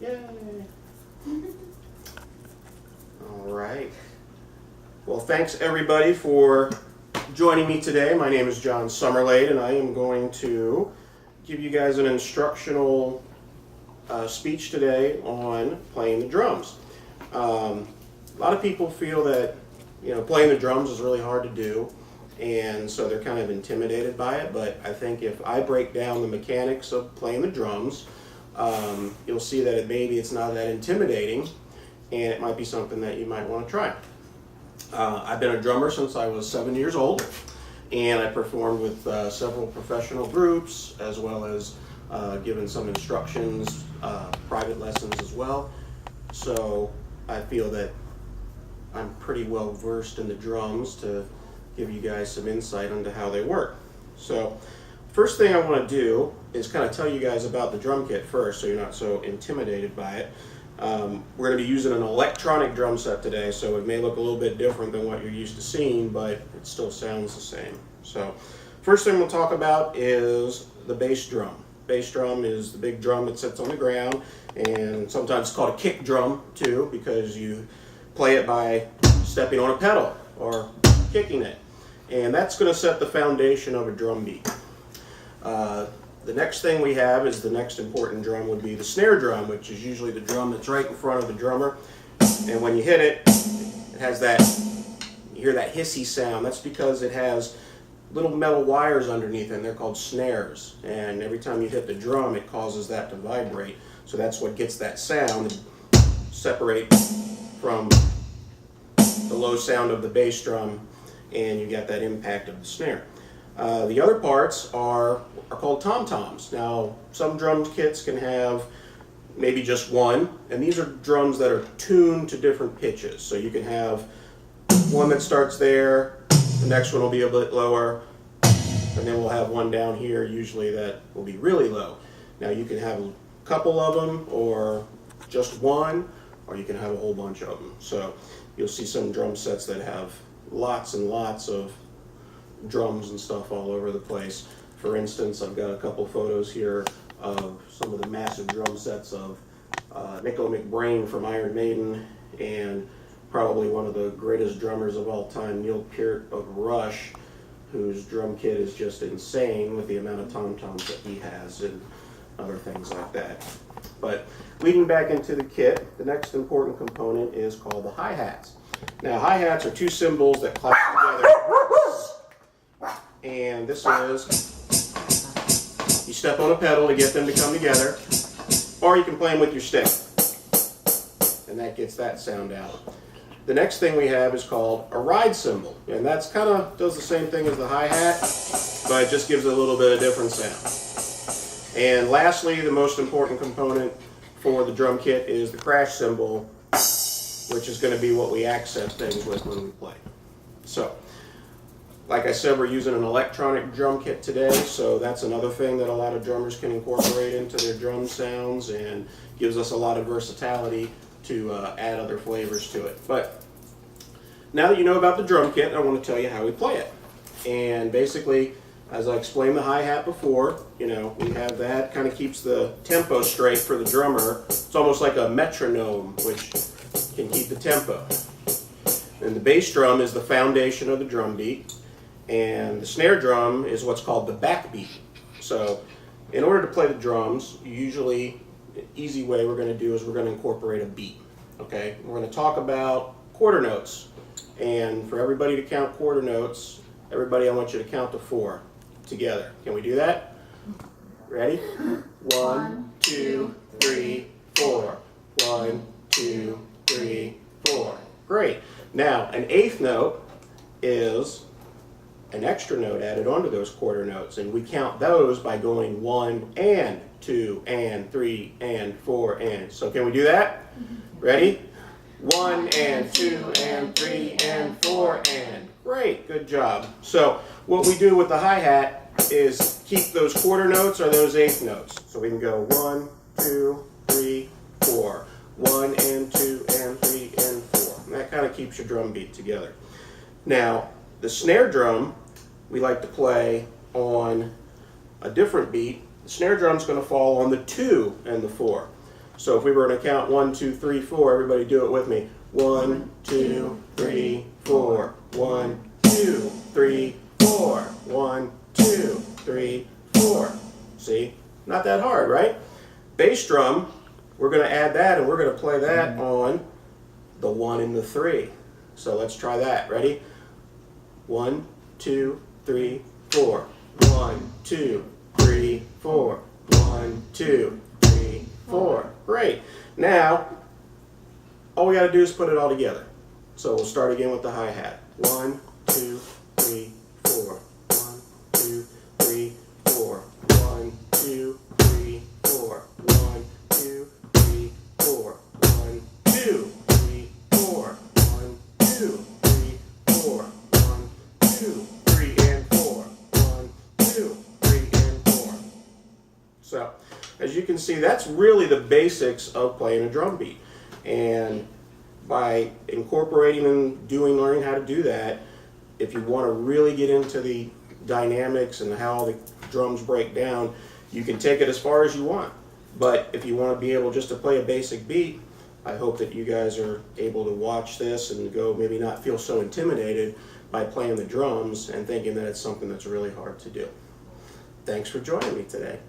Yay! All right. Well, thanks everybody for joining me today. My name is JSomerlade, and I am going to give you guys an instructional speech today on playing the drums. A lot of people feel that playing the drums is really hard to do, and so they're kind of intimidated by it. But I think if I break down the mechanics of playing the drums, you'll see that maybe it's not that intimidating, and it might be something that you might want to try. I've been a drummer since I was 7 years old, and I performed with several professional groups, as well as given some instructions, private lessons as well. So I feel that I'm pretty well versed in the drums to give you guys some insight into how they work. So first thing I want to do is kind of tell you guys about the drum kit first, so you're not so intimidated by it. We're going to be using an electronic drum set today, so it may look a little bit different than what you're used to seeing, but it still sounds the same. So first thing we'll talk about is the bass drum. Bass drum is the big drum that sits on the ground, and sometimes it's called a kick drum too, because you play it by stepping on a pedal or kicking it, and that's going to set the foundation of a drum beat. The next thing we have is the next important drum would be the snare drum, which is usually the drum that's right in front of the drummer, and when you hit it, it has that, you hear that hissy sound. That's because it has little metal wires underneath it, and they're called snares, and every time you hit the drum it causes that to vibrate, so that's what gets that sound and separate from the low sound of the bass drum, and you get that impact of the snare. The other parts are called tom-toms. Now, some drum kits can have maybe just one, and these are drums that are tuned to different pitches. So you can have one that starts there, the next one will be a bit lower, and then we'll have one down here usually that will be really low. Now you can have a couple of them, or just one, or you can have a whole bunch of them. So you'll see some drum sets that have lots and lots of drums and stuff all over the place. For instance, I've got a couple photos here of some of the massive drum sets of Nicko McBrain from Iron Maiden, and probably one of the greatest drummers of all time, Neil Peart of Rush, whose drum kit is just insane with the amount of tom-toms that he has and other things like that. But leading back into the kit, the next important component is called the hi-hats. Now, hi-hats are two cymbals that clap together, and this is, you step on a pedal to get them to come together, or you can play them with your stick, and that gets that sound out. The next thing we have is called a ride cymbal, and that's kind of does the same thing as the hi-hat, but it just gives it a little bit of different sound. And lastly, the most important component for the drum kit is the crash cymbal, which is going to be what we accent things with when we play. So, like I said, we're using an electronic drum kit today, so that's another thing that a lot of drummers can incorporate into their drum sounds, and gives us a lot of versatility to add other flavors to it. But now that you know about the drum kit, I want to tell you how we play it. And basically, as I explained the hi-hat before, we have that, kind of keeps the tempo straight for the drummer. It's almost like a metronome, which can keep the tempo. And the bass drum is the foundation of the drum beat, and the snare drum is what's called the backbeat. So in order to play the drums, usually the easy way we're going to do is we're going to incorporate a beat. Okay, we're going to talk about quarter notes, and for everybody to count quarter notes, everybody, I want you to count to 4 together. Can we do that? Ready? 1, 2, 3, 4. 1, 2, 3, 4. Great. Now, an eighth note is an extra note added onto those quarter notes, and we count those by going 1 and 2 and 3 and 4 and. So can we do that? Ready? 1 and 2 and 3 and 4 and. Great, good job. So what we do with the hi-hat is keep those quarter notes or those eighth notes. So we can go 1, 2, 3, 4. 1 and 2 and 3 and 4. And that kind of keeps your drum beat together. Now, the snare drum, we like to play on a different beat. The snare drum's going to fall on the 2 and the 4. So if we were going to count 1, 2, 3, 4, everybody do it with me. 1, 2, 3, 4. 1, 2, 3, 4. 1, 2, 3, 4. See? Not that hard, right? Bass drum, we're going to add that and we're going to play that on the 1 and the 3. So let's try that. Ready? 1, 2, 3, 4. 1, 2, 3, 4. 1, 2, 3, 4. Great. Now, all we got to do is put it all together. So we'll start again with the hi-hat. 1, 2, 3, 4. 1, 2, 3, 4. 1, 2, 3, 4. 1, 2, 3, 4. 1, 2, 3, 4. 1, 2, 3, 4. 1, 2, 3, and 4. 1, 2, 3, and 4. So, as you can see, that's really the basics of playing a drum beat. And by incorporating and learning how to do that, if you want to really get into the dynamics and how the drums break down, you can take it as far as you want. But if you want to be able just to play a basic beat, I hope that you guys are able to watch this and go maybe not feel so intimidated by playing the drums and thinking that it's something that's really hard to do. Thanks for joining me today.